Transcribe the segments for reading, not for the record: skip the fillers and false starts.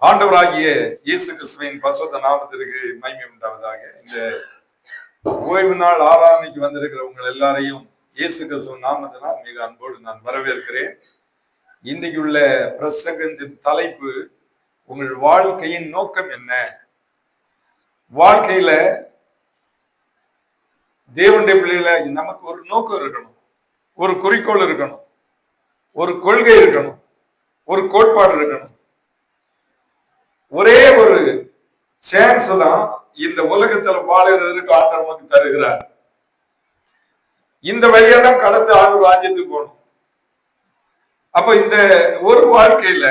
ஆண்டவராகிய இயேசு கிறிஸ்துவின் பரிசுத்த நாமத்திற்கு மகிமை உண்டாவதாக. இந்த ஓய்வு நாள் ஆராதனைக்கு வந்திருக்கிற உங்கள் எல்லாரையும் இயேசு கிறிஸ்துவின் நாமத்தினால் மிக அன்போடு நான் வரவேற்கிறேன். இன்றைக்கு உள்ள பிரசங்கத்தின் தலைப்பு, உங்கள் வாழ்க்கையின் நோக்கம் என்ன? வாழ்க்கையில தேவனுடைய பிள்ளைகளை நமக்கு ஒரு நோக்கம் இருக்கணும், ஒரு குறிக்கோள் இருக்கணும், ஒரு கொள்கை இருக்கணும், ஒரு கோட்பாடு இருக்கணும். ஒரே ஒரு சான்ஸ் தான் இந்த உலகத்துல வாழுறதுக்கு ஆண்டவர் நமக்கு தருகிறார். இந்த வழியா தான் கடந்து ஆண்டு ராஜ்யத்துக்கு போகணும். அப்ப இந்த ஒரு வாழ்க்கையில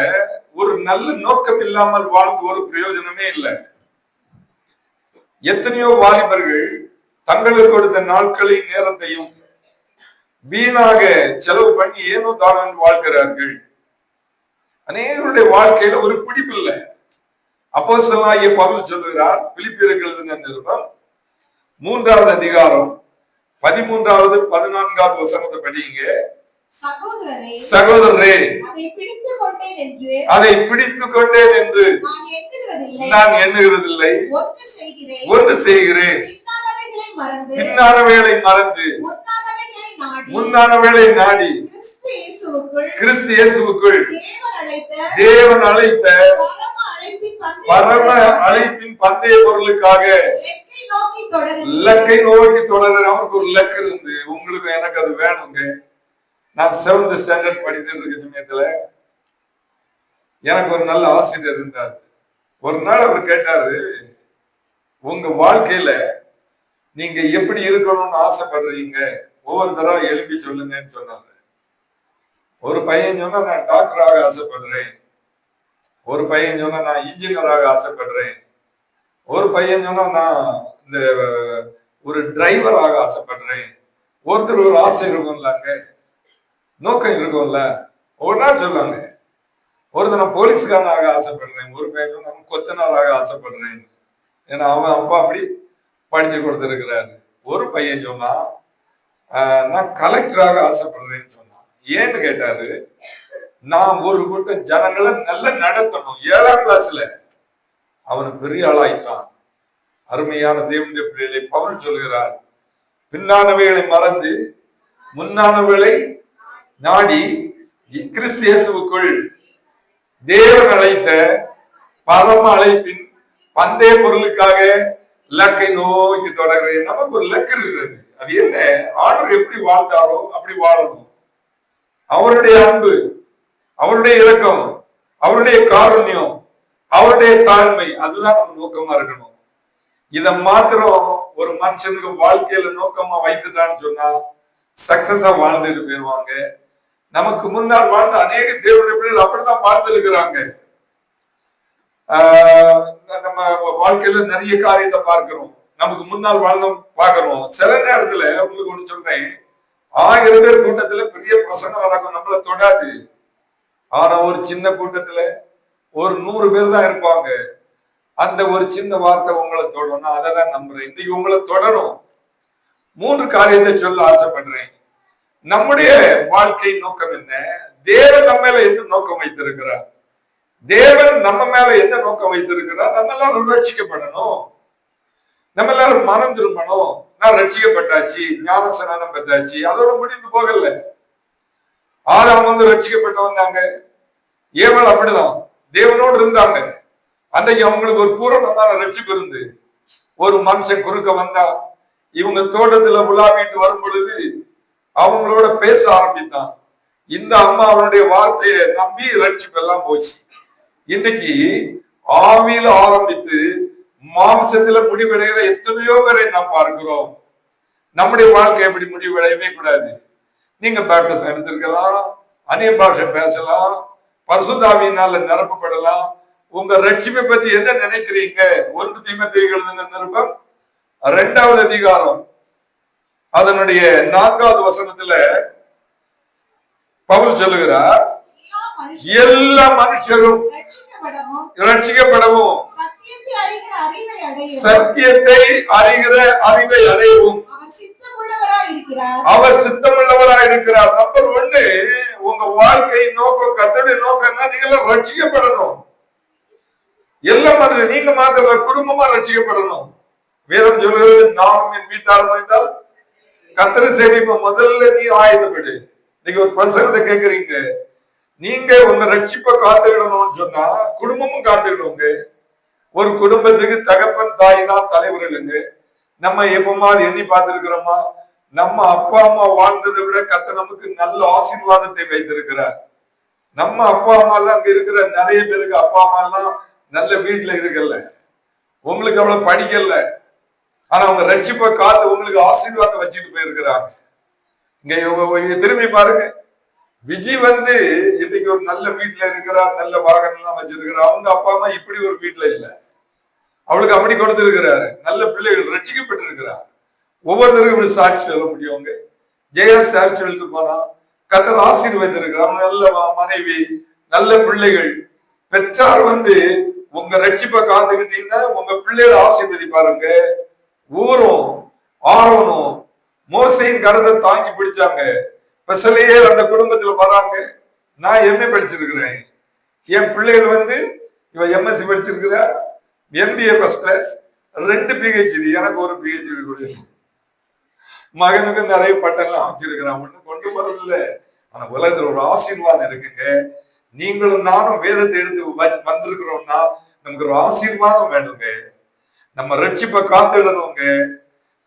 ஒரு நல்ல நோக்கம் இல்லாமல் வாழ்ந்து ஒரு பிரயோஜனமே இல்லை. எத்தனையோ வாலிபர்கள் தங்களுக்கு கொடுத்த நாட்களையும் நேரத்தையும் வீணாக செலவு பண்ணி ஏனோ தானோ வாழ்கிறார்கள். அநேகருடைய வாழ்க்கையில ஒரு பிடிப்பு இல்லை. அப்போஸ்தலனாகிய பவுல் சொல்லுகிறார், பிலிப்பியருக்கு எழுதின நிருபம் 3வது அதிகாரம் 13வது 14வது வசனத்தை படிங்க. சகோதரரே, அதை பிடித்துக் கொண்டேன் என்று நான் எண்ணுகிறதில்லை, ஒன்று செய்கிறேன், பின்னானவைகளை மறந்து முன்னானவைகளை நாடி கிறிஸ்து இயேசுவுக்குள் தேவன் அழைத்த பரம அழைப்பின் பந்தய பொருளுக்காக இலக்கை நோக்கி தொடர. அவருக்கு ஒரு இலக்கு இருந்து, உங்களுக்கு எனக்கு அது வேணுங்க. நான் 7th ஸ்டாண்டர்ட் படித்துட்டு இருக்க சமயத்துல எனக்கு ஒரு நல்ல ஆசிரியர் இருந்தார். ஒரு நாள் அவர் கேட்டாரு, உங்க வாழ்க்கையில நீங்க எப்படி இருக்கணும்னு ஆசைப்படுறீங்க, ஒவ்வொரு தடவை எழுப்பி சொல்லுங்கன்னு சொன்னாரு. ஒரு பையன் சொன்னா நான் டாக்டராக ஆசைப்படுறேன், ஒரு பையன் சொன்னா நான் இன்ஜினியராக ஆசைப்படுறேன், ஒரு பையன் சொன்னா நான் இந்த ஒரு டிரைவராக ஆசைப்படுறேன். ஒருத்தர் ஒரு ஆசை இருக்கும்லாங்க, நோக்கம் இருக்கும்ல, ஒவ்வொன்றா சொல்லாங்க. ஒருத்தர் நான் போலீஸ்காரனாக ஆசைப்படுறேன், ஒரு பையன் சொன்னா நான் கொத்தனாராக ஆசைப்படுறேன், ஏன்னா அவன் அப்பா அப்படி படிச்சு கொடுத்துருக்கிறாரு. ஒரு பையன் சொன்னா நான் கலெக்டராக ஆசைப்படுறேன்னு சொன்னான். ஏன்னு கேட்டாரு, நான் ஒரு கூட்டம் ஜனங்களை நல்லா நடத்தணும். 7ஆம் கிளாஸ்ல அவன் பெரிய ஆளாயிட்டான். அருமையான தேவனுடைய பிள்ளைகளை பவுல் சொல்கிறார், பின்னானவைகளை மறந்து முன்னானவைகளை நாடி கிறிஸ்து இயேசுவுக்குள் தேவன் அழைத்த பரம அழைப்பின் பந்தய பொருளுக்காக இலக்கை நோக்கி தொடர்கிறேன். நமக்கு ஒரு இலக்கு இருக்கிறது. அது என்ன? ஆண்டவர் எப்படி வாழ்ந்தாரோ அப்படி வாழணும். அவருடைய அன்பு, அவருடைய இரக்கம், அவருடைய காருண்யம், அவருடைய தாழ்மை, அதுதான் நம்ம நோக்கமா இருக்கணும். இத மாத்திரம் ஒரு மனுஷனுக்கு வாழ்க்கையில நோக்கமா வைத்துட்டான்னு சொன்னா சக்சஸா வாழ்ந்துட்டு போயிருவாங்க. நமக்கு முன்னால் வாழ்ந்த அநேக தேவனுடைய பிள்ளைகள் அப்படிதான் வாழ்ந்து இருக்கிறாங்க. நம்ம வாழ்க்கையில நிறைய காரியத்தை பார்க்கிறோம், நமக்கு முன்னால் வாழ்ந்த பாக்குறோம். சில நேரத்துல உங்களுக்கு ஒண்ணு சொல்றேன், 1000 பேர் கூட்டத்துல பெரிய பிரசங்கம் நடக்கும், நம்மள தொடாது. ஆனா ஒரு சின்ன கூட்டத்துல ஒரு 100 பேர் தான் இருப்பாங்க. அந்த ஒரு சின்ன வார்த்தை உங்களை தொடரும். அதை தான் நம்புறேன். இன்னைக்கு உங்களை தொடரும். 3 காரியத்தை சொல்ல ஆசைப்படுறேன். நம்முடைய வாழ்க்கை நோக்கம் என்ன? தேவன் நம்ம மேல என்ன நோக்கம் வைத்திருக்கிறார்? தேவன் நம்ம மேல என்ன நோக்கம் வைத்திருக்கிறார்? நம்ம எல்லாரும் ரட்சிக்கப்படணும், நம்ம எல்லாரும் மனம் திரும்பணும். நான் ரட்சிக்கப்பட்டாச்சு, ஞானஸ்நானம் பெற்றாச்சு, அதோட முடிந்து போகல. ஆதாம் ரட்சிக்கப்பட்டு வந்தாங்க, ஏவல் அப்படிதான் தேவனோடு இருந்தாங்க. அன்றைக்கு அவங்களுக்கு ஒரு பூரணமான ரட்சிப்பு இருந்து, ஒரு மனுஷன் குறுக்க வந்தா இவங்க தோட்டத்துல உலாவிட்டு வரும் பொழுது அவங்களோட பேச ஆரம்பித்தான். இந்த அம்மா அவனுடைய வார்த்தையை நம்பி ரட்சிப்பு எல்லாம் போச்சு. இன்னைக்கு ஆவியில ஆரம்பித்து மாம்சத்துல முடிவடைகிற எத்தனையோ பேரை நாம் பார்க்கிறோம். நம்முடைய வாழ்க்கை எப்படி முடிவடையவே கூடாது. நீங்க பேப்டிசம் எடுத்திருக்கலாம், அந்நிய பாஷை பேசலாம், பரிசுத்தாவியினால நிரப்பப்படலாம். உங்க ரட்சிப்பை பற்றி என்ன நினைக்கிறீங்க? 1 தீமோத்தேயு எழுதின நிருபம் 2வது அதிகாரம் அதனுடைய 4வது வசனத்துல பவுல் சொல்லுகிறார், எல்லா மனுஷரும் ரட்சிக்கப்படவும் சத்தியத்தை அறிகிற அறிவை அடையவும் அவர் சித்தமுள்ளவராய் இருக்கிறார். நம்பர் 1, உங்க வாழ்க்கை நோக்கம், கர்த்தருடைய நோக்கம் என்ன? நீங்க ரட்சிக்கப்படணும். எல்லாம் அது நீங்க மாத்திர குடும்பமா ரட்சிக்கப்படணும். வேதம் சொல்லுறது நானும் என் வீட்டாரும் என்றால் கர்த்தரை சேவிப்ப முதல்ல நீ ஆயுதப்படு. நீங்க ஒரு பிரசங்கத்தை கேட்கறீங்க, நீங்க உங்க ரட்சிப்பை காத்துக்கிடணும்னு சொன்னா குடும்பமும் காத்துக்கிடுவோங்க. ஒரு குடும்பத்துக்கு தகப்பன் தாய் தான் தலைவர்களுங்க. நம்ம எப்பமா எண்ணி பார்த்திருக்கிறோமா? நம்ம அப்பா அம்மா வாழ்ந்ததை விட கர்த்தர் நமக்கு நல்ல ஆசீர்வாதத்தை வைத்திருக்கிறார். நம்ம அப்பா அம்மா எல்லாம் அங்க இருக்கிற நிறைய பேருக்கு அப்பா அம்மா எல்லாம் நல்ல வீட்டுல இருக்கல, உங்களுக்கு அவ்வளவு படிக்கல, ஆனா அவங்க ரட்சிப்பை காத்து உங்களுக்கு ஆசீர்வாதம் வச்சுட்டு போயிருக்கிறாங்க. இங்க திரும்பி பாருங்க, விஜய் இன்னைக்கு ஒரு நல்ல வீட்டுல இருக்கிறார், நல்ல வாகனம் எல்லாம் வச்சிருக்கிறார். அவங்க அப்பா அம்மா இப்படி ஒரு வீட்டுல இல்ல, அவளுக்கு அப்படி கொடுத்திருக்கிறாரு. நல்ல பிள்ளைகள் ரட்சிக்கப்பட்டு இருக்கிறார். ஒவ்வொருத்தருக்கும் இப்படி சாட்சி சொல்ல முடியுங்க. ஜெயா சாட்சி சொல்லிட்டு போனா கர்த்தர் ஆசீர்வதித்திருக்கிறார். நல்ல மனைவி, நல்ல பிள்ளைகள். பெற்றார் உங்க ரட்சிப்பை காத்துக்கிட்டீங்கன்னா உங்க பிள்ளைகளை ஆசீர்வதிப்பாருங்க. ஊரும் ஆரோனும் மோசையின் கரத்தை தாங்கி பிடிச்சாங்க. பெசலையே அந்த குடும்பத்துல வராங்க. நான் எம்ஏ படிச்சிருக்கிறேன், என் பிள்ளைகள் இவ எம்எஸ்சி படிச்சிருக்கிற, எம்பிஏ ஃபர்ஸ்ட் கிளாஸ், 2 PhD, எனக்கு ஒரு PhD கூட. மகனுக்கு நிறைய பட்டெல்லாம் வச்சிருக்கிறான், ஒண்ணு கொண்டு போறதில்ல. ஆனா உலகத்துல ஒரு ஆசீர்வாதம் இருக்குங்க. நீங்களும் நானும் வேதத்தை எடுத்து வந்திருக்கிறோம்னா நமக்கு ஒரு ஆசீர்வாதம் வேணுங்க. நம்ம ரட்சிப்பை காத்துடணுங்க.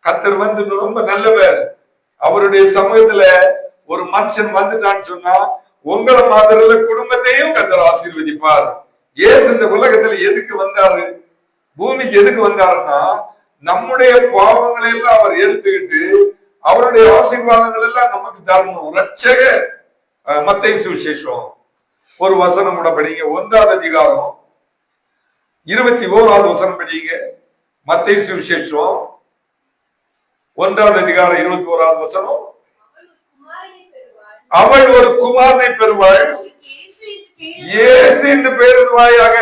கர்த்தர் ரொம்ப நல்லவர். அவருடைய சமூகத்துல ஒரு மனுஷன் வந்துட்டான்னு சொன்னா உங்களை மாத்திரல குடும்பத்தையும் கர்த்தர் ஆசீர்வதிப்பார். இயேசு இந்த உலகத்துல எதுக்கு வந்தாரு? பூமிக்கு எதுக்கு வந்தாருன்னா நம்முடைய பாவங்களை எல்லாம் அவர் எடுத்துக்கிட்டு அவருடைய ஆசீர்வாதங்கள் எல்லாம் நமக்கு தரணும். ரட்சக மத்தேயு சுவிசேஷம் ஒரு வசனம் கூட படிங்க, 1ஆம் அதிகாரம் 21ஆவது வசனம் படிங்க. மத்தேயு சுவிசேஷம் 1ஆம் அதிகாரம் 21ஆவது வசனம். அவள் ஒரு குமாரனை பெறுவாள், இயேசு என்று பெயரிடுவாயாக,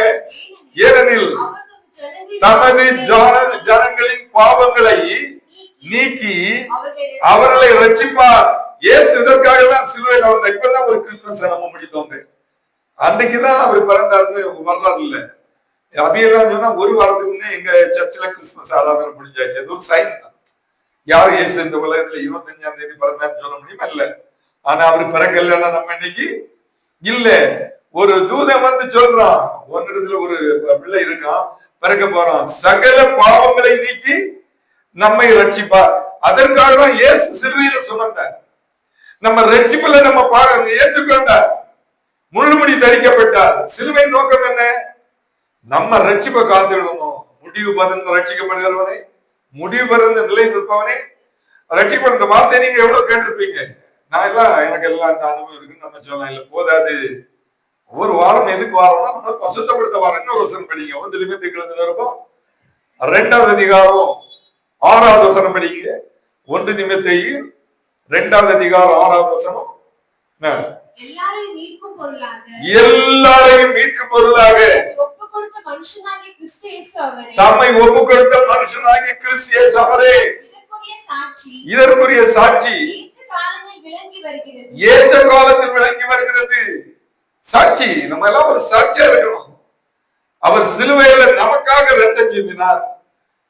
ஏனெனில் தமது ஜனங்களின் பாவங்களை நீக்கி அவர்களை ரட்சிப்பார். இயேசு இதற்காக தான் சிலுவையில் வந்தார். இப்பதான் ஒரு கிறிஸ்துமஸ் நம்ம முடித்தோங்க. அன்னைக்குதான் அவர் பிறந்தாருன்னு வரலாறு இல்ல. அபியெல்லாம் சொன்னா ஒரு வாரத்துக்கு முன்னே எங்க சர்ச்சில் கிறிஸ்துமஸ் ஆராதனை முடிஞ்சாச்சு. அது ஒரு சைன் தான். யாரும் இயேசு இந்த உலகத்துல 25ஆம் தேதி பிறந்தான்னு சொல்ல முடியுமா? இல்ல. ஆனா அவரு பிறக்கலன்னா நம்ம இன்னைக்கு இல்ல. ஒரு தூதன் சொல்றான், ஒன்னிடத்துல ஒரு பிள்ளை இருக்கான், பிறக்க போறான், சகல பாவங்களை நீக்கி நம்மை ரட்சிப்பார். அதற்காக தான் இயேசு சிலுவையில சுமந்தார். நம்ம ரட்சிப்புல நம்ம பாடம் ஏற்றுக்கொண்டார், முள்முடி தரிக்கப்பட்டார். சிலுவை நோக்கம் என்ன? நம்ம ரட்சிப்பை காத்துடணும். முடிவு பறந்து ரட்சிக்கப்படுகிறவனே, முடிவு பறந்து நிலை நிற்பவனே ரட்சிப்படுற வார்த்தை நீங்க எவ்வளவு கேட்டிருப்பீங்க. நான் எல்லாம் எனக்கு எல்லாம் அந்த அனுபவம் இருக்குன்னு நம்ம சொல்லலாம். இல்ல போதாது, ஒவ்வொரு வாரம் எதுக்கு வாரம்னா நம்ம பசுத்தப்படுத்த வாரம். இன்னொரு வசனம் படிங்க, 1 தீமோத்தேயு இருக்கும் 2ஆவது அதிகாரம் 6ஆவது வசனம் படிங்க. 1 தீமோத்தேயு 2ஆவது அதிகாரம் 6ஆவது வசனம். எல்லாரையும் மீட்கும் பொருளாக தம்மை ஒப்பு கொடுத்த மனுஷனாகிய கிறிஸ்து இயேசு அவரே இதற்குரிய சாட்சி ஏற்ற காலத்தில் விளங்கி வருகிறது. சாட்சி நம்ம எல்லாம் ஒரு சாட்சியா இருக்கணும். அவர் சிலுவையில நமக்காக ரத்தம் சிந்தினார்,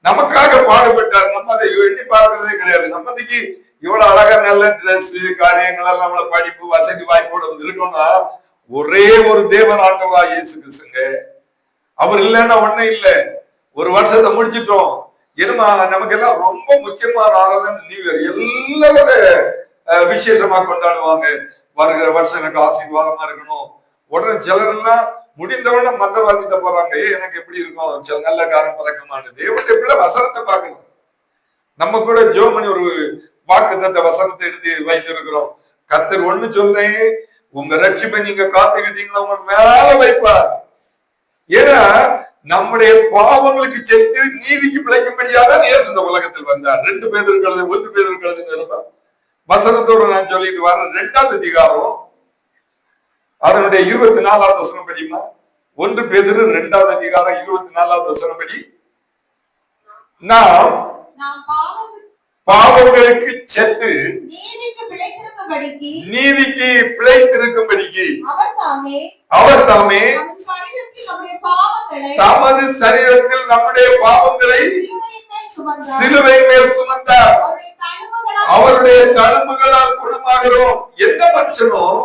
நமக்காக பாடுபட்டார். நம்ம அதை எண்ணி பார்க்கிறதே கிடையாது. நம்ம இன்னைக்கு இவ்வளவு அழகா நல்ல டிரெஸ் காரியங்கள் எல்லாம் நம்மள படிப்பு வசதி வாய்ப்போடு இருக்கணும்னா ஒரே ஒரு தேவன் ஆண்டவரா இயேசு கிறிஸ்துங்க. அவர் இல்லைன்னா ஒண்ணே இல்லை. ஒரு வருஷத்தை முடிச்சிட்டோம். என்னமா நமக்கு எல்லாம் ரொம்ப முக்கியமான ஆராதனை நியூ இயர். எல்லாரும் விசேஷமா கொண்டாடுவாங்க. வருகிற வருஷம் எனக்கு ஆசீர்வாதமா இருக்கணும். உடனே சிலர் எல்லாம் முடிந்தவன மந்திரவாதிட்ட போறாங்க. எனக்கு எப்படி இருக்கும், சில நல்ல காரம் பறக்குமான்னு. தேவனுடைய பிள்ளை வசனத்தை பார்க்கணும். நம்ம கூட ஜோமணி ஒரு வாக்குத்தத்த வசனத்தை எடுத்து வைத்திருக்கிறோம். கர்த்தர் ஒண்ணு சொல்றேன், உங்க ரட்சிப்பை நீங்க காத்துக்கிட்டீங்கன்னா உங்க மேல வைப்பார். ஏன்னா நம்முடைய பாவங்களுக்கு செத்து நீதிக்கு பிழைக்கும்படியாதான் இயேசு இந்த உலகத்தில் வந்தார். 2 பேர் இருக்கிறது 1 பேர் இருக்கிறதுன்னு இருந்தா வசனத்தோட நான் சொல்லிட்டு வரேன். 2ஆவது அதிகாரம் அதனுடைய 24ஆவது வசனம் படிமா. 1 பேதுரு 2ஆவது அதிகாரம் 24ஆவது வசனம் படி, நாம் பாவங்களுக்கு செத்து நீதிக்கு பிழைத்திருக்கும்படிக்கு அவர் தாமே தமது சரீரத்தில் நம்முடைய பாவங்களை சிலுவையின் மேல் சுமந்தார். அவருடைய தழும்புகளால் குணமாகிறோம். எந்த மனுஷனும்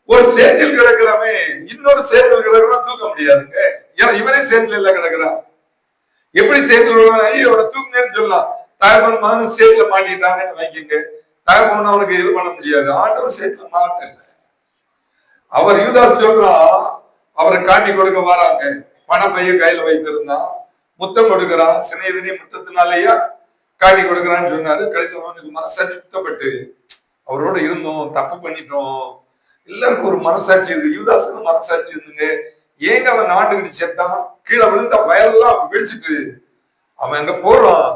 ஒரு சேற்றில் கிடக்கிறவன் இன்னொரு சேற்றில் கிடக்கிறவன் தூக்க முடியாதுங்க. ஏன்னா இவனே சேற்றில் எல்லாம் கிடக்கிறான். எப்படி சேற்றில் இவனை தூக்குனேன்னு சொல்லலாம். தகப்பன் மகன் சேத்துல மாட்டிட்டாங்கன்னு வைக்கிங்க, தகப்பன் அவனுக்கு இது பண்ண முடியாது. ஆண்டவர் சேத்துல மாட்டல. அவர் யூதாஸ் சொல்றான், அவரை காட்டி கொடுக்க வராங்க. பணப்பைய கையில வைத்திருந்தான், முத்தம் கொடுக்கிறான். சிநேகிதனி முத்தத்தினாலேயா காட்டி கொடுக்கிறான்னு சொன்னாரு. கடைசி அவனுக்கு மனசாட்சி சுத்தப்பட்டு அவரோட இருந்தோம், தப்பு பண்ணிட்டோம். எல்லாருக்கும் ஒரு மனசாட்சி இருக்கு. யூதாஸுக்கு மனசாட்சி இருந்துங்க. ஏங்க அவன் நாட்டுக்கிட்டு செத்தான், கீழே விழுந்த வயலெல்லாம் வெடிச்சிட்டு அவன் அங்க போறான்,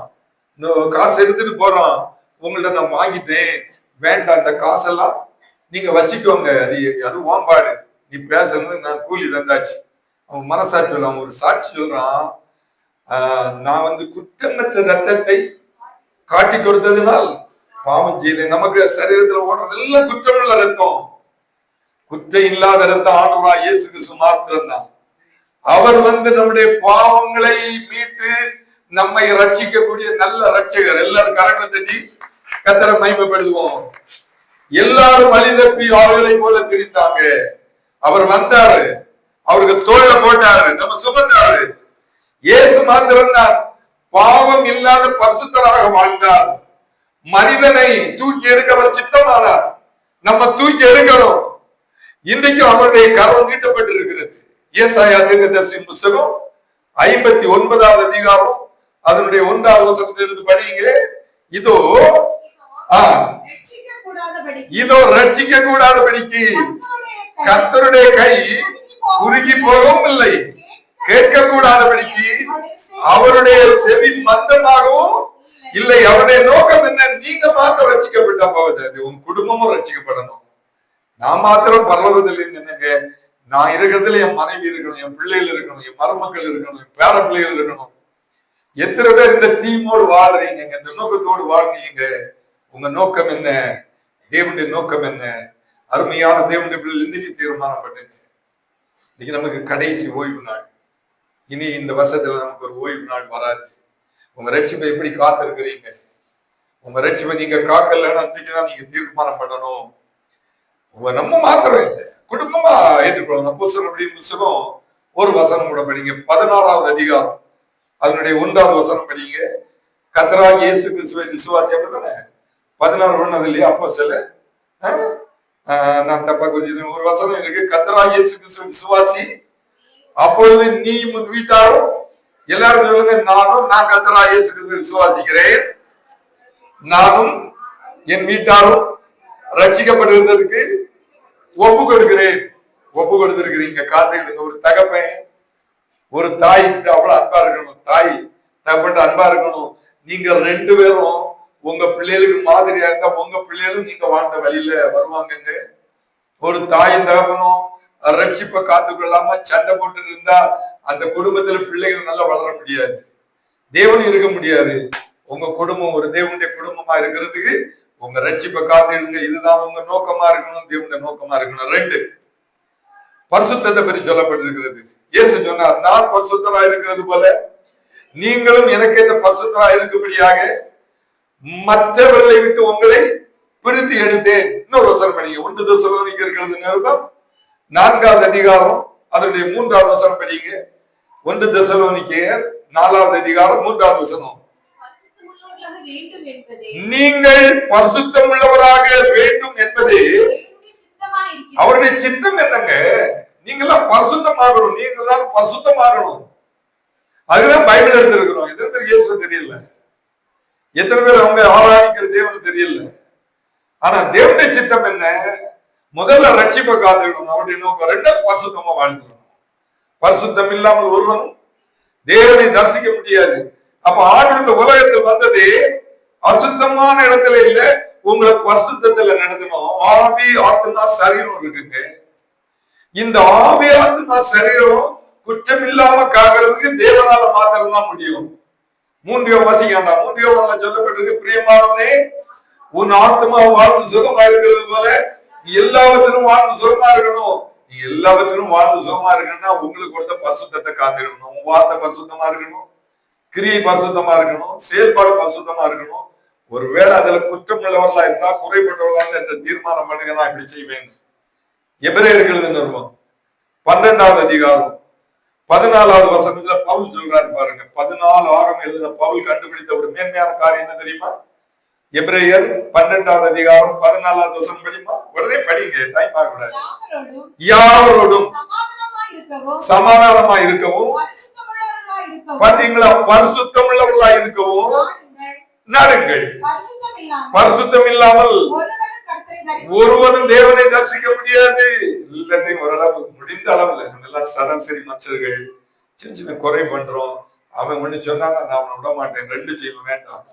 காசு எடுத்துட்டு போறான். உங்கள்ட்ட நான் வாங்கிட்டேன், வேண்டாம், அந்த காசெல்லாம் நீங்க வச்சுக்கோங்க, அது வாம்பாடு, நீ பேசுறது நான் கூலி தந்தாச்சு. அவன் மனசாட்சி சொல்ல, அவன் ஒரு சாட்சி சொல்றான், நான் குற்றமற்ற ரத்தத்தை காட்டி கொடுத்ததுனால் பாவம் செய்தேன். நமக்கு சரீரத்தில் ஓடுறதெல்லாம் குற்றமுள்ள ரத்தம், குற்றம் இல்லாத ரத்தம் ஆண்டவரா இயேசு கிறிஸ்து மாத்திரம் தான். அவர் நம்முடைய பாவங்களை மீட்டு நம்மை ரட்சிக்கக்கூடிய நல்ல ரட்சகர். எல்லாரும் கரங்களை தட்டி கர்த்தரை மகிமைப்படுத்துவோம். எல்லாரும் வழி தப்பி அவர்களை போல திரிந்தாங்க. அவர் வந்தாரு, அவருக்கு தோல்ல போட்டாரு, நம்ம சுமந்தாரு. இயேசு மாத்திரம்தான் பாவம் இல்லாத பரிசுத்தராக வாழ்ந்தார். மனிதனை தூக்கி எடுக்க அவர் சித்தமானார். நம்ம தூக்கி எடுக்கணும். இன்றைக்கு அவருடைய கரம் நீட்டப்பட்டிருக்கிறது. ஏசாயா தீர்க்கதரிசியின் புத்தகம் 59வது அதிகாரம் அதனுடைய 1வது வசனத்தை எடுத்து படிங்க. இதோ ரட்சிக்க கூடாதபடிக்கு கர்த்தருடைய கை குறுகி போகவும் இல்லை, கேட்க கூடாதபடிக்கு அவருடைய செவி மந்தமாகவும் இல்லை. அவருடைய நோக்கம் என்ன? நீங்க மாத்திரம் ரட்சிக்கப்பட்டா போகுது, அது உங்க குடும்பமும் ரட்சிக்கப்படணும். நான் மாத்திரம் பரலோகத்துல இருந்து என்னங்க, நான் இருக்கிறதுல என் மனைவி இருக்கணும், என் பிள்ளைகள் இருக்கணும், என் மருமக்கள் இருக்கணும், என் பேர பிள்ளைகள் இருக்கணும். எத்தனை பேர் இந்த தீமோடு வாழ்றீங்க, இந்த நோக்கத்தோடு வாழ்றீங்க? உங்க நோக்கம் என்ன? தேவனுடைய நோக்கம் என்ன? அருமையான தேவனுடைய பிள்ளைகள் இன்னைக்கு தீர்மானம் பண்ணுங்க. இன்னைக்கு நமக்கு கடைசி ஓய்வு நாள். இனி இந்த வருஷத்துல நமக்கு ஒரு ஓய்வு நாள் வராது. உங்க ரட்சிப்பை எப்படி காத்திருக்கிறீங்க? உங்க ரட்சிப்பை நீங்க காக்கலன்னா அன்றைக்குதான் நீங்க தீர்மானம் பண்ணணும். நம்ம மாத்திரம் இல்லை, குடும்பமா ஏற்றுக்கொள்ளணும். அப்போஸ்தலர் புத்தகம் ஒரு வசனம் கூட படிங்க, 16வது அதிகாரம் அதனுடைய 1வது வசனம் படிங்க. கர்த்தராகிய இயேசு கிறிஸ்துவை விசுவாசி அப்படிதானே 16:1 அது இல்லையா? அப்போஸ்தலர் நான் தப்பா குறிச்சு ஒரு வசனம் இருக்கு. கர்த்தராகிய இயேசு கிறிஸ்துவை விசுவாசி, அப்பொழுது நீ உன் வீட்டாரும், எல்லாரும் சொல்லுங்க, நான் கர்த்தராகிய இயேசு கிறிஸ்துவை விசுவாசிக்கிறேன், நானும் என் வீட்டாரும் ரட்சிக்கப்படுவதற்கு ஒப்பு கொடுக்கிறேன். ஒப்பு கொடுத்திருக்கிறீங்க, காத்துக்கிடுங்க. ஒரு தகப்பன் ஒரு தாய் கிட்ட அவ்வளவு அன்பா இருக்கணும், தாய் தகப்பட்ட அன்பா இருக்கணும். நீங்க 2 பேரும் உங்க பிள்ளைகளுக்கு மாதிரியா இருந்தா உங்க பிள்ளைகளும் நீங்க வாழ்ந்த வழியில வருவாங்க. ஒரு தாயும் தகப்பனும் ரட்சிப்பை காத்துக்கொள்ளாம சண்டை போட்டு இருந்தா அந்த குடும்பத்துல பிள்ளைகள் நல்லா வளர முடியாது, தேவனும் இருக்க முடியாது. உங்க குடும்பம் ஒரு தேவனுடைய குடும்பமா இருக்கிறதுக்கு உங்க ரட்சிப்பை காத்துடுங்க. இதுதான் உங்க நோக்கமா இருக்கணும், தேவனுடைய நோக்கமா இருக்கணும். 2 பரிசுத்தத்தை பற்றி சொல்லப்பட்டிருக்கிறது. இயேசு சொன்னார், நான் பரிசுத்தராய் இருக்கிறது போல நீங்களும் எனக்கேற்ற பரிசுத்தராய் இருக்கும்படியாக மற்றவர்களை விட்டு உங்களை பிரித்து எடுத்தேன். இன்னொரு வசனம் படிங்க, 1 தெசலோனிக்கேயர் நிருபம் 4வது அதிகாரம் அதனுடைய 3வது வசனம் படிங்க. 1 தெசலோனிக்கேயர் 4வது அதிகாரம் 3வது வசனம். நீங்கள் பரிசுத்தம் உள்ளவராக வேண்டும் என்பதே அவருடைய சித்தம். என்னங்க, நீங்களாம் பரிசுத்தமாகணும், நீங்களாம் பரிசுத்தமாகணும். அதுதான் பைபிள் எடுத்திருக்கிறோம். எத்தனை பேர் இயேசுவை தெரியல, எத்தனை பேர் அவங்க ஆராதிக்கிற தேவனு தெரியல. ஆனா தேவனுடைய சித்தம் என்ன? முதல்ல ரட்சிப்பை காத்துக்கணும், அவருடைய நோக்கம். 2வது பரிசுத்தமா வாழ்ந்துக்கணும். பரிசுத்தம் இல்லாமல் ஒருவனும் தேவனை தரிசிக்க முடியாது. அப்ப ஆண்டு உலகத்தில் வந்தது அசுத்தமான இடத்துல இல்ல, உங்களை பரிசுத்தத்துல நடத்தணும். ஆவி ஆத்மா சரீரம் இருக்குங்க. இந்த ஆவி ஆத்மா சரீரம் குற்றம் இல்லாம காக்கிறதுக்கு தேவனால மாத்திரம் தான் முடியும். 3 வாசிக்காண்டா, 3 சொல்லப்பட்டிருக்கு, பிரியமானவனே உன் ஆத்மா வாழ்ந்து சுகமா இருக்கிறது போல எல்லாவற்றிலும் வாழ்ந்து சுகமா இருக்கணும். நீங்க எல்லாவற்றிலும் வாழ்ந்து சுகமா இருக்கணும்னா உங்களுக்கு கொடுத்த பரிசுத்தத்தை காத்திருக்கணும். உங்க வார்த்தை பரிசுத்தமா இருக்கணும், கிரியை பரிசுத்தமா இருக்கணும், செயல்பாடு பரிசுத்தமா இருக்கணும். ஒருவேளை அதுல குற்றம் உள்ளவர்களா இருந்தா, குறைபட்டவர்களா என்ற தீர்மானம் பண்ணுங்க, நான் இப்படி செய்வேன். எபிரேயருக்கு எழுதின நிருபம் 12வது அதிகாரம் 14வது வசனத்துல பவுல் சொல்றாரு பாருங்க. 14 ஆகம் எழுதின பவுல் கண்டுபிடித்த ஒரு மேன்மையான காரியம் என்ன தெரியுமா? எபிரேயர் 12வது அதிகாரம் 14வது வசனம் படிமா, உடனே படிங்க, டைம் ஆகக்கூடாது. யாவரோடும் சமாதானமா இருக்கவும், பாத்தீங்களா, பரிசுத்தம் உள்ளவர்களா இருக்கவும் நாடுங்கள். பரிசுத்தம் இல்லாமல் ஒருவனும் தேவனை தரிசிக்க முடியாது. எல்லாத்தையும் ஓரளவு முடிந்த அளவுல நம்ம எல்லாம் சராசரி மற்றவர்கள் சின்ன சின்ன குறை பண்றோம். அவன் ஒண்ணு சொன்னாங்க, நான் அவனை விட மாட்டேன், 2 செய்ய வேண்டாம்.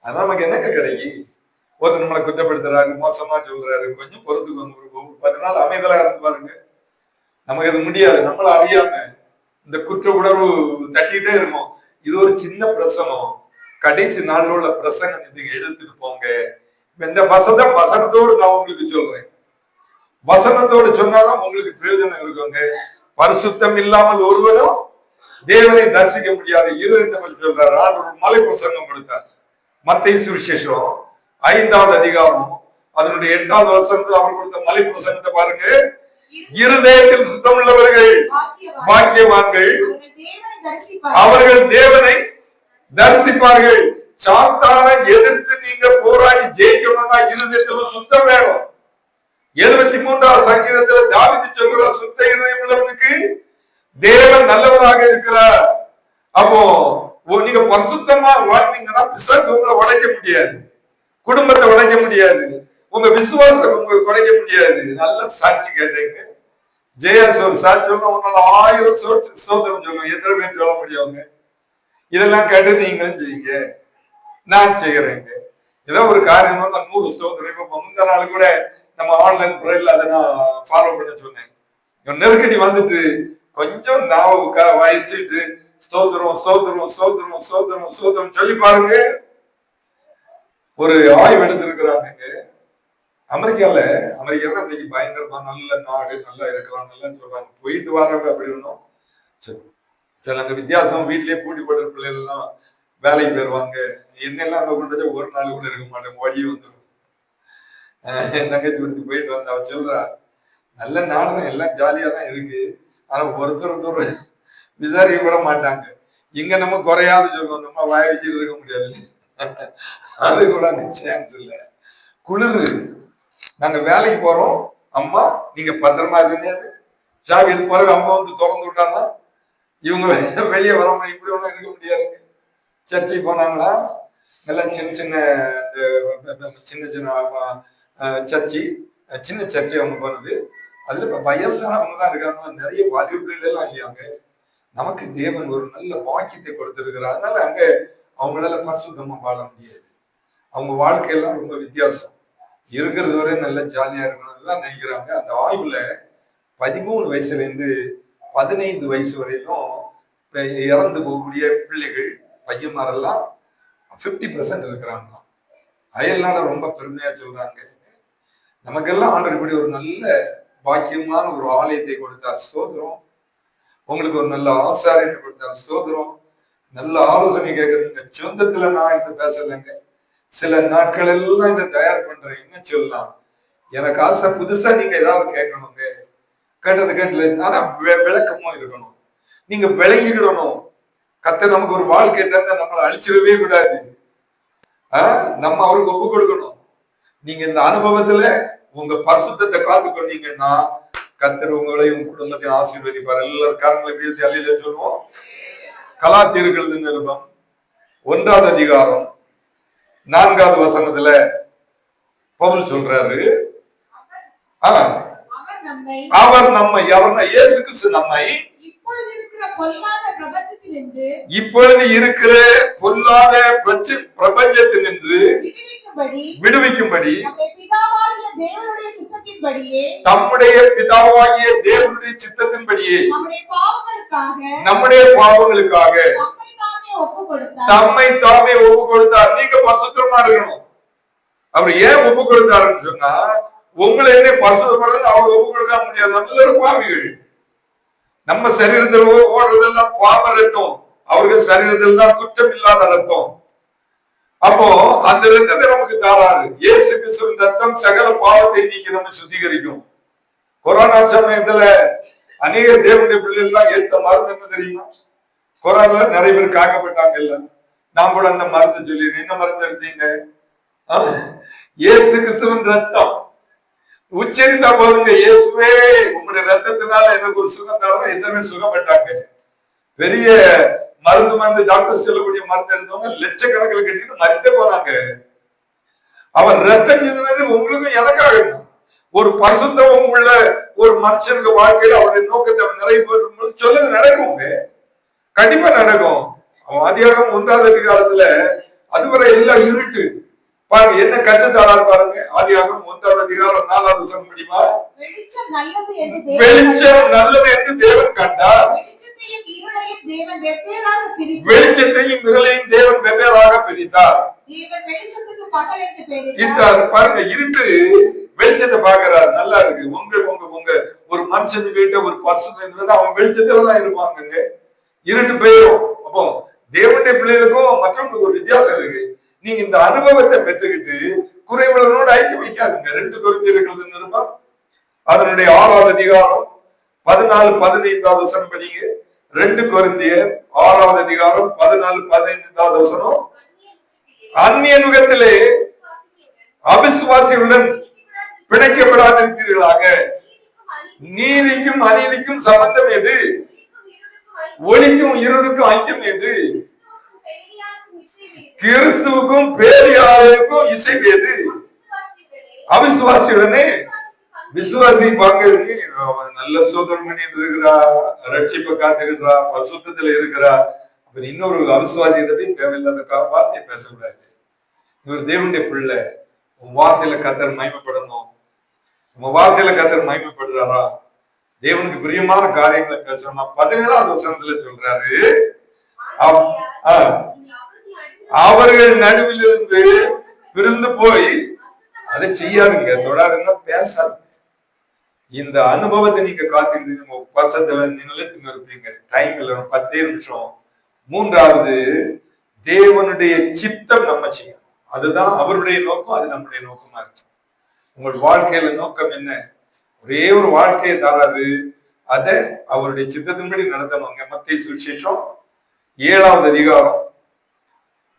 அதனால நமக்கு என்னங்க கிடைக்கும்? ஒருத்தர் நம்மளை குற்றப்படுத்துறாரு, மோசமா சொல்றாரு, கொஞ்சம் பொறுத்துக்கோங்க. 10 நாள் அமைதலா இருந்து பாருங்க. நமக்கு அது முடியாது. நம்மள அறியாம இந்த குற்ற உணர்வு தட்டிட்டே இருக்கும். இது ஒரு சின்ன பிரசனம். கடைசி நாள்ல உள்ள பிரசங்கத்தை எடுத்துட்டு போங்க. இந்த வசனத்தோடு நான் உங்களுக்கு சொல்றேன். வசனத்தோடு சொன்னாதான் உங்களுக்கு பிரயோஜனம் இருக்குங்க. பரிசுத்தம் இல்லாமல் ஒருவரும் தேவனை தரிசிக்க முடியாது. இருதயத்தமிழ் சொல்றாரு. ஒரு மலை பிரசங்கம் கொடுத்தார். மத்தேயு சுவிசேஷம் 5வது அதிகாரம் அதனுடைய 8வது வசனத்தில் அவர் கொடுத்த மலை பிரசங்கத்தை பாருங்க. இருதயத்தில் சுத்தம் உள்ளவர்கள் பாக்கியவான்கள், அவர்கள் தேவனை தரிசிப்பார்கள். சாத்தானை எதிர்த்து நீங்க போராடி ஜெயிக்கணும்னா இருதயத்துல சுத்தம் வேணும். 73வது சங்கீதத்துல தாவீது சொல்ற, சுத்த இருதயம் உள்ளவனுக்கு தேவன் நல்லவராக இருக்கிறார். அப்போ நீங்க பரிசுத்தமா வாழ்ந்தீங்கன்னா பிசாசு உங்களை உடைக்க முடியாது, குடும்பத்தை உடைக்க முடியாது, உங்க விசுவாசம் உங்களுக்கு உடைக்க முடியாது. நல்ல சாட்சி கேட்டீங்க. ஜெயாஸ் ஒரு சாட்சி சொல்ல, உன்னால 1000 சோதனம் சொல்லுவோம். எத்தனை பேர் சொல்ல முடியுங்க? இதெல்லாம் கேட்டு நீங்களும் செய்யுங்க, நான் செய்யறேங்க. ஏதோ ஒரு காரியம் 100 ஸ்தோத்திரம். இப்ப முந்த நாள் கூட நம்ம ஆன்லைன் ப்ரேயர்ல அதை நான் ஃபாலோ பண்ண சொன்னேன். நெருக்கடி வந்துட்டு கொஞ்சம் நாவுக்கா வயிச்சுட்டு ஸ்தோத்திரம் ஸ்தோத்திரம் ஸ்தோத்திரம் ஸ்தோத்திரம் ஸ்தோத்திரம் சொல்லி பாருங்க. ஒரு ஆய்வு எடுத்திருக்கிறாங்க. அமெரிக்கா தான் இன்னைக்கு பயங்கரமா நல்ல நாடு, நல்லா இருக்கலாம், நல்லா சொல்றாங்க. போயிட்டு வராங்க அப்படி ஒன்றும் சிலங்க வித்தியாசம். வீட்லயே பூட்டி போடுற பிள்ளைகள் எல்லாம் வேலைக்கு போயிருவாங்க. என்னெல்லாம் கொண்டு ஒரு நாள் கூட இருக்க மாட்டேன், வழி வந்துடும். என் தங்கச்சி கொடுத்து போயிட்டு வந்தா அவ சொல்றா, நல்ல நாடு தான், எல்லாம் ஜாலியா தான் இருக்கு. ஆனா ஒருத்தர் விசாரிக்க கூட மாட்டாங்க. இங்க நம்ம குறையாது சொல்லுவோம், நம்ம வாய வச்சுட்டு இருக்க முடியாது. அது கூட சான்ஸ் இல்லை. குளிர், நாங்க வேலைக்கு போறோம், அம்மா நீங்க பத்திரமா இருந்தீங்க, சாவி எடுத்து போற அம்மா வந்து திறந்து விட்டாதான் இவங்க வெளியே வர முடியும். இப்படி ஒன்றும் இருக்க முடியாதுங்க. சர்ச்சைக்கு போனாங்களா, நல்லா சின்ன சின்ன சர்ச்சை, சின்ன சர்ச்சை அவங்க போனது. அதுல இப்ப வயசானவங்க தான் இருக்காங்க, நிறைய வாலிபர்கள் எல்லாம் இல்லையாங்க. நமக்கு தேவன் ஒரு நல்ல வாக்கியத்தை கொடுத்திருக்கிறார். அதனால அங்க அவங்களால பரிசுத்தமா வாழ முடியாது. அவங்க வாழ்க்கையெல்லாம் ரொம்ப வித்தியாசம். இருக்கிறது வரை நல்ல ஜாலியா இருக்கணும்னு தான் நினைக்கிறாங்க. அந்த ஆய்வுல 13 வயசுல இருந்து 15 வயசு வரையிலும் இறந்து போகக்கூடிய பிள்ளைகள், பையன்மாரெல்லாம் 50% இருக்கிறாங்களாம். அயல்நாட ரொம்ப பெருமையா சொல்றாங்க. நமக்கெல்லாம் ஆண்டவர் இப்படி ஒரு நல்ல பாக்கியமான ஒரு ஆலயத்தை கொடுத்தார், ஸ்தோத்திரம். உங்களுக்கு ஒரு நல்ல ஆசாரியத்தை கொடுத்தார், ஸ்தோத்திரம். நல்ல ஆலோசனை கேட்கறீங்க. சொந்தத்துல நான் இப்ப பேசலைங்க, சில நாட்கள் எல்லாம் இதை தயார் பண்றேன். என்ன சொல்லலாம், எனக்கு ஆசை புதுசா நீங்க ஏதாவது கேட்கணுங்க. கேட்டது கேட்டல, ஆனா விளக்கமும் இருக்கணும். நீங்க விளங்கிக்கிடணும். கர்த்தர் நமக்கு ஒரு வாழ்க்கை தந்த நம்மளை அழிச்சிடவே கூடாது. நம்ம அவருக்கு ஒப்பு கொடுக்கணும். நீங்க இந்த அனுபவத்துல உங்க பரிசுத்தத்தை காத்துக்கொண்டீங்கன்னா கர்த்தர் உங்களையும் குடும்பத்தையும் ஆசீர்வதிப்பார். எல்லாரும் கரங்களை வீழ்த்தி அல்லேலூயா சொல்லுவோம். கலாத்தியர்கள் நிருபம் 1வது அதிகாரம் 4வது வசனத்துல பவுல் சொல்றாரு, அவர் நம்மை, அவர்னா இயேசு கிறிஸ்து நம்மை இப்பொழுது இருக்கிற பொல்லாத பிரபஞ்சத்தினின்று விடுவிக்கும்படி தம்முடைய பிதாவாகிய தேவனுடைய சித்தத்தின்படியே நம்முடைய பாவங்களுக்காக தம்மை தாமே ஒப்பு கொடுத்தார். நீங்க பரிசுத்தமா இருக்கணும். அவர் ஏன் ஒப்பு கொடுத்தாருன்னு சொன்னா, உங்களை என்ன பரிசுத்தப்படுறது அவங்க ஒப்பு கொடுக்க முடியாது. நல்ல பாவிகள். நம்ம சரீரத்தில் ஓடுறதெல்லாம் பாவ ரத்தம், அவர்கள் சரீரத்தில் தான் குற்றம் இல்லாத ரத்தம். அப்போ அந்த ரத்தத்தை நமக்கு தாராரு. இயேசு கிறிஸ்துவின் ரத்தம் சகல பாவத்தை நீக்கி நம்ம சுத்திகரிக்கும். கொரோனா சமயத்துல அநேக தேவனுடைய பிள்ளைகள் எல்லாம் எடுத்த மருந்து என்ன தெரியுமா? கொரோனா நிறைய பேர் காக்கப்பட்டாங்க. இல்ல நான் கூட அந்த மருந்து சொல்லி, என்ன மருந்து எடுத்தீங்க? இயேசு கிறிஸ்துவின் ரத்தம் உச்சரித்தா போதுங்க, இயேசுவே உங்களுடைய ரத்தத்தினால எனக்கு ஒரு சுகம் தர. எத்தனை சுகப்பட்டாங்க. பெரிய மருந்து டாக்டர் சொல்லக்கூடிய மருந்து எடுத்தவங்க லட்சக்கணக்கில் கட்டிட்டு மறித்தே போனாங்க. அவர் ரத்தம் செஞ்சது உங்களுக்கும் எனக்காக. ஒரு பரிசுத்தம் உள்ள ஒரு மனுஷனுக்கு வாழ்க்கையில அவருடைய நோக்கத்தை நிறைவேற்றும் சொல்லது நடக்குங்க, கண்டிப்பா நடக்கும். அவன் அதிகாரம் 1ஆம் அதிகாரத்துல அதுவரை எல்லாம் இருட்டு பாருங்க, என்ன கற்றுத்தாராரு பாருங்க. ஆதியாகமம் 1ஆம் அதிகாரம் 4வது வசனம் முடியுமா? வெளிச்சம் நல்லது என்று தேவன் கண்டார். வெளிச்சத்தையும் இருளையும் தேவன் வெவ்வேறாக பிரித்தார். பாருங்க, இருட்டு வெளிச்சத்தை பாக்குறாரு, நல்லா இருக்கு. உங்க ஒரு மனுஷன் வீட்டை ஒரு பரிசுத்தம் அவன் வெளிச்சத்துலதான் இருப்பாங்க. இருட்டு போயிடும். அப்போ தேவனுடைய பிள்ளைகளுக்கும் மற்றவங்களுக்கு ஒரு வித்தியாசம் இருக்கு. நீங்க இந்த அனுபவத்தை பெற்றுக்கிட்டு குறைவுகளோடு ஐக்கியம் வைக்காதுங்க. 2 கொரிந்தியர் நிருபம் அதனுடைய 6வது அதிகாரம் 14-15 வசனம் படிங்க. 2 கொரிந்தியர் 6வது அதிகாரம் 14-15 வசனம். அந்நிய நுகத்திலே அவிசுவாசிகளுடன் பிணைக்கப்படாதிருப்பீர்களாக. நீதிக்கும் அநீதிக்கும் சம்பந்தம் எது? ஒளிக்கும் இருளுக்கும் ஐக்கியம் எது? கிறிஸ்துவுக்கும் பேரியாருக்கும் இசைவேது. அவிசுவாசியுடனே விசுவாசி பங்குக்கு நல்ல சோதனை பண்ணிட்டு இருக்கிறா, ரட்சிப்பை காத்துக்கிட்டா, பசுத்தத்துல இருக்கிறா. அப்ப இன்னொரு அவிசுவாசியிடவே தேவையில்லாத வார்த்தையை பேசக்கூடாது. இவர் தேவனுடைய பிள்ளை, உன் வார்த்தையில கத்தர் மகிமைப்படணும். உங்க வார்த்தையில கத்தர் மகிமைப்படுறாரா? தேவனுக்கு பிரியமான காரியங்களை பேசணுமா? 17வது வசனத்துல சொல்றாரு, அவர்கள் நடுவில் இருந்து பிரிந்து போய் அதை செய்யாதுங்க, தொடாதுன்னா பேசாதுங்க. இந்த அனுபவத்தை நீங்க காத்துக்கிட்டு பட்சத்துல நிலைத்து இருப்பீங்க. டைம் இல்லை, 10 நிமிஷம். 3வது, தேவனுடைய சித்தம் நம்ம செய்யணும். அதுதான் அவருடைய நோக்கம், அது நம்முடைய நோக்கமா இருக்கு. உங்கள் வாழ்க்கையில நோக்கம் என்ன? ஒரே ஒரு வாழ்க்கையை தராரு, அதை அவருடைய சித்தத்தின்படி நடத்தணுங்க. மத்தேயு சுவிசேஷம் 7வது அதிகாரம்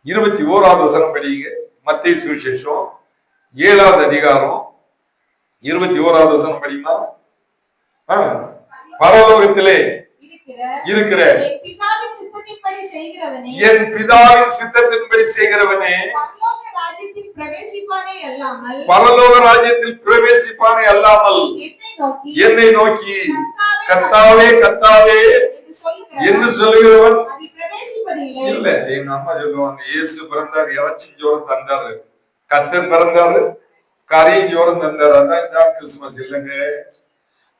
21வது வசனம் படிங்க. மத்தேயு சுவிசேஷம் 7வது அதிகாரம் 21வது வசனம் படிமா. பரலோகத்திலே இருக்கிற என் பிதாவின் சித்தத்தின்படி செய்கிறவனே பரலோக ராஜ்யத்தில் பிரவேசிப்பானே அல்லாமல் என்னை நோக்கி கர்த்தாவே கர்த்தாவே என்று சொல்லுகிறவன் இல்ல. எங்க அம்மா சொல்லுவாங்க, இயேசு பிறந்தாரு, இறைச்சியும் ஜோரம் தந்தாரு. கர்த்தர் பிறந்தாரு, கரையும் ஜோரம் தந்தாரு. அதான் கிறிஸ்துமஸ் இல்லைங்க.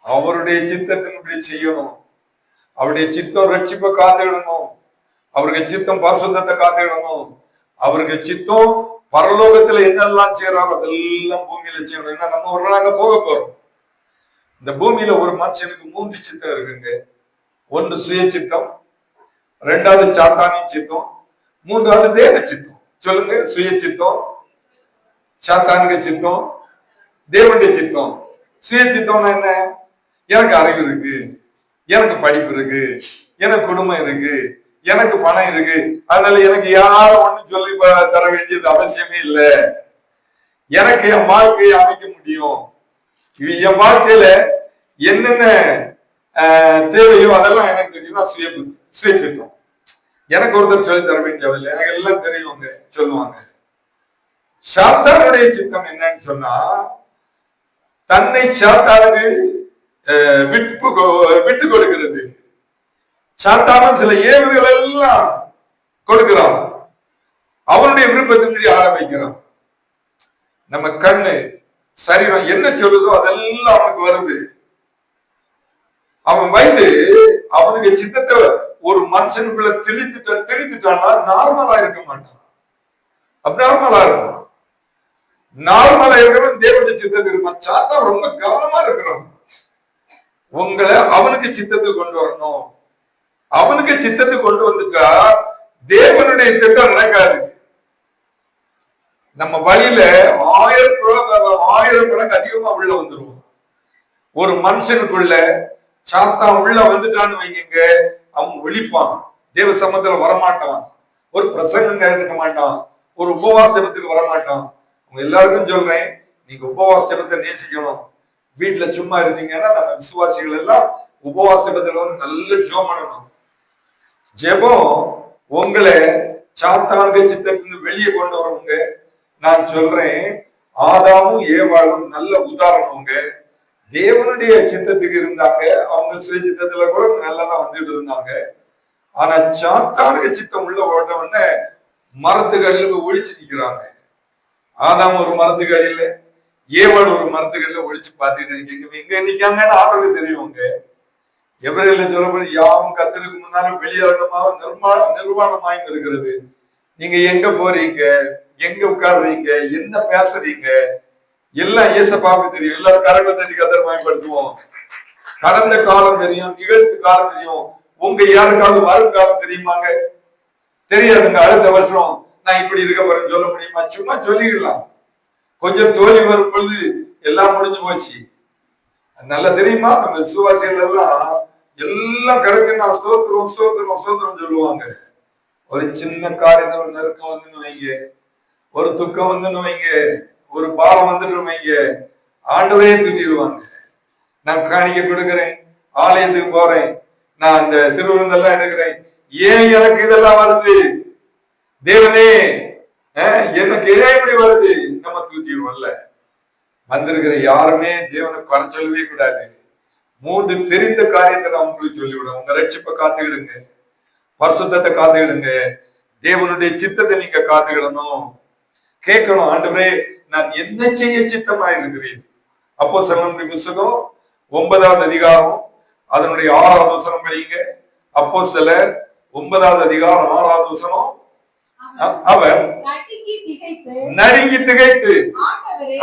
அவருடைய சித்தத்தின்படி செய்யணும். அவருடைய சித்தம் ரட்சிப்பை காத்துடணும். அவருக்கு சித்தம் பரிசுத்தத்தை காத்துடணும். அவருக்கு சித்தம் பரலோகத்துல என்னெல்லாம் செய்யறாரோ அதெல்லாம் பூமியில செய்யணும். ஏன்னா நம்ம ஒரு நாள் அங்க போக போறோம். இந்த பூமியில ஒரு மனுஷனுக்கு 3 சித்தம் இருக்குங்க. 1 சுய சித்தம், 2வது சாத்தானின் சித்தம், 3வது தேவ சித்தம். சொல்லுங்க, சுய சித்தம், சாத்தானிக சித்தம், தேவனுடைய சித்தம். சுய சித்தம்னா என்ன? எனக்கு அறிவு இருக்கு, எனக்கு படிப்பு இருக்கு, எனக்கு குடும்பம் இருக்கு, எனக்கு பணம் இருக்கு, அதனால எனக்கு யாரும் ஒண்ணு சொல்லி தர வேண்டியது அவசியமே இல்லை. எனக்கு என் வாழ்க்கையை அமைக்க முடியும். என் வாழ்க்கையில என்னென்ன தேவையோ அதெல்லாம் எனக்கு தெரியும். சுய சித்தம். எனக்கு ஒருத்தர் சொல்லி தர வேண்டியதில்லை, எனக்கு எல்லாம் தெரியுங்க சொல்லுவாங்க. சாத்தானுடைய சித்தம் என்னன்னு சொன்னா, தன்னை சாத்தானுக்கு விட்டு கொடுக்கிறது. சாத்தான சில ஏவுகள் எல்லாம் கொடுக்கிறான், அவனுடைய விருப்பத்தின்படி ஆட வைக்கிறான். நம்ம கண்ணு சரீரம் என்ன சொல்லுதோ அதெல்லாம் அவனுக்கு வருது. அவன் வைத்து அவனுக்கு சித்தத்தை ஒரு மனுஷனுக்குள்ள திணித்துட்டான்னா நார்மலா இருக்க மாட்டான், அப்நார்மலா இருப்பான். நார்மலா இருக்கிறவன் தேவனுடைய சித்தத்துக்கு இருப்பான். சாத்தான் ரொம்ப கவனமா இருக்கிறோம். உங்களை அவனுக்கு சித்தத்துக்கு கொண்டு வரணும். அவனுக்கு சித்தத்துக்கு கொண்டு வந்துட்டா தேவனுடைய திட்டம் நடக்காது. நம்ம வழியில 1000 மடங்கு அதிகமா உள்ள வந்துருவோம். ஒரு மனுஷனுக்குள்ள சாத்தான் உள்ள வந்துட்டான்னு வைங்க, அவன் ஒழிப்பான். தேவ சமூகத்துல வரமாட்டான். ஒரு பிரசங்கம் கேட்க மாட்டான். ஒரு உபவாச ஜெபத்துக்கு வரமாட்டான். உங்க எல்லாருக்கும் சொல்றேன், நீங்க உபவாச ஜெபத்தை நேசிக்கணும். வீட்டுல சும்மா இருந்தீங்கன்னா நம்ம விசுவாசிகள் எல்லாம் உபவாச ஜெபத்துல வந்து நல்ல ஜெபம் பண்ணணும். ஜெபம் உங்களை சாத்தானுக்கு சித்தத்திலிருந்து வெளியே கொண்டு வரவங்க. நான் சொல்றேன், ஆதாமும் ஏவாளும் நல்ல உதாரணங்க. தேவனுடைய சித்தத்துக்கு இருந்தாங்க. அவங்க சுய சித்தத்துல கூட நல்லதான் வந்துட்டு இருந்தாங்க. ஆனா சாத்தானுக்கு சித்தம் உள்ள ஓட்டவுடனே மரத்துக்கு அடியில ஒழிச்சு நிக்கிறாங்க. ஆதாம் ஒரு மரத்துக்கு அடியில, ஏவாள் ஒரு மரத்துக்கு அடியில ஒழிச்சு பார்த்துட்டு இருக்கீங்க. எங்க நிக்காங்கன்னு ஆண்டவருக்கு தெரியுங்க. எவரையில சொல்லப்படி யாவும் கத்தருக்கு முன்னாலும் வெளியரங்கமாக நிர்வாணமாயும் இருக்கிறது. நீங்க எங்க போறீங்க, எங்க உட்கார்றீங்க, என்ன பேசுறீங்க, எல்லாம் ஏசப்பாவுக்கு தெரியும். எல்லாரும் கரங்களை தட்டி கத்தரை பயன்படுத்துவோம். கடந்த காலம் தெரியும், நிகழ்த்து காலம் தெரியும். உங்க யாருக்காவது வரும் காலம் தெரியுமாங்க? தெரியாதுங்க. அடுத்த வருஷம் நான் இப்படி இருக்க போறேன்னு சொல்ல முடியுமா? சும்மா சொல்லிடலாம். கொஞ்சம் தோல்வி வரும் பொழுது எல்லாம் முடிஞ்சு போச்சு. நல்லா தெரியுமா? நம்ம விசுவாசிகள் எல்லாம் கிடைக்குன்னா ஸ்தோத்திரம் ஸ்தோத்திரம் ஸ்தோத்திரம் சொல்லுவாங்க. ஒரு சின்ன காரியத்தை ஒரு நெருக்கம் வந்துன்னு வைங்க, ஒரு துக்கம் வந்துன்னு வைங்க, ஒரு பாலம் வந்துட்டு வைங்க, ஆண்டவரையே தூக்கிடுவாங்க. நான் காணிக்க கொடுக்கிறேன், ஆலயத்துக்கு போறேன், நான் அந்த திருவிருந்தெல்லாம் எடுக்கிறேன், ஏன் எனக்கு இதெல்லாம் வருது தேவனே, எனக்கு ஏன் இப்படி வருது? நம்ம தூக்கிடுவோம்ல. வந்திருக்கிற யாருமே தேவனை குறை சொல்லவே கூடாது. 3 தெரிந்த காரியத்தை நான் உங்களுக்கு சொல்லிவிடும். உங்க ரட்சிப்பை காத்துக்கிடுங்க, பரிசுத்தத்தை காத்துக்கிடுங்க, தேவனுடைய சித்தத்தை நீங்க காத்துக்கிடணும். கேட்கணும், ஆண்டவரே நான் என்ன செய்ய சித்தமா இருக்கிறேன். அப்போஸ்தலர்களுடைய புத்தகம் 9வது அதிகாரம் அதனுடைய 6வது வசனம் படிங்க. அப்போஸ்தலர் 9வது அதிகாரம் 6வது வசனம். அவர் நடுங்கி திகைத்து,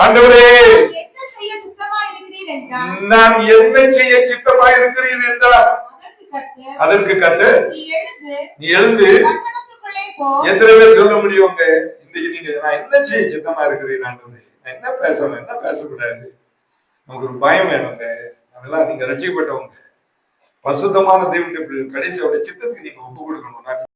ஆண்டவரே நான் என்ன செய்ய சித்தமா இருக்கிறேன் என்றார். அதற்கு கர்த்தர், நீ எழுந்து. எத்தனை பேர் சொல்ல முடியுங்க இன்னைக்கு நீங்க நான் என்ன செய்ய சித்தமா இருக்கிறேன் ஆண்டவரே, நான் என்ன பேசணும் என்ன பேசக்கூடாது? நமக்கு ஒரு பயம் வேணுங்க. அதெல்லாம் நீங்க ரட்சிக்கப்பட்டவங்க, பரிசுத்தமான தேவனுடைய கடைசியோட சித்தத்துக்கு நீங்க ஒப்பு கொடுக்கணும்.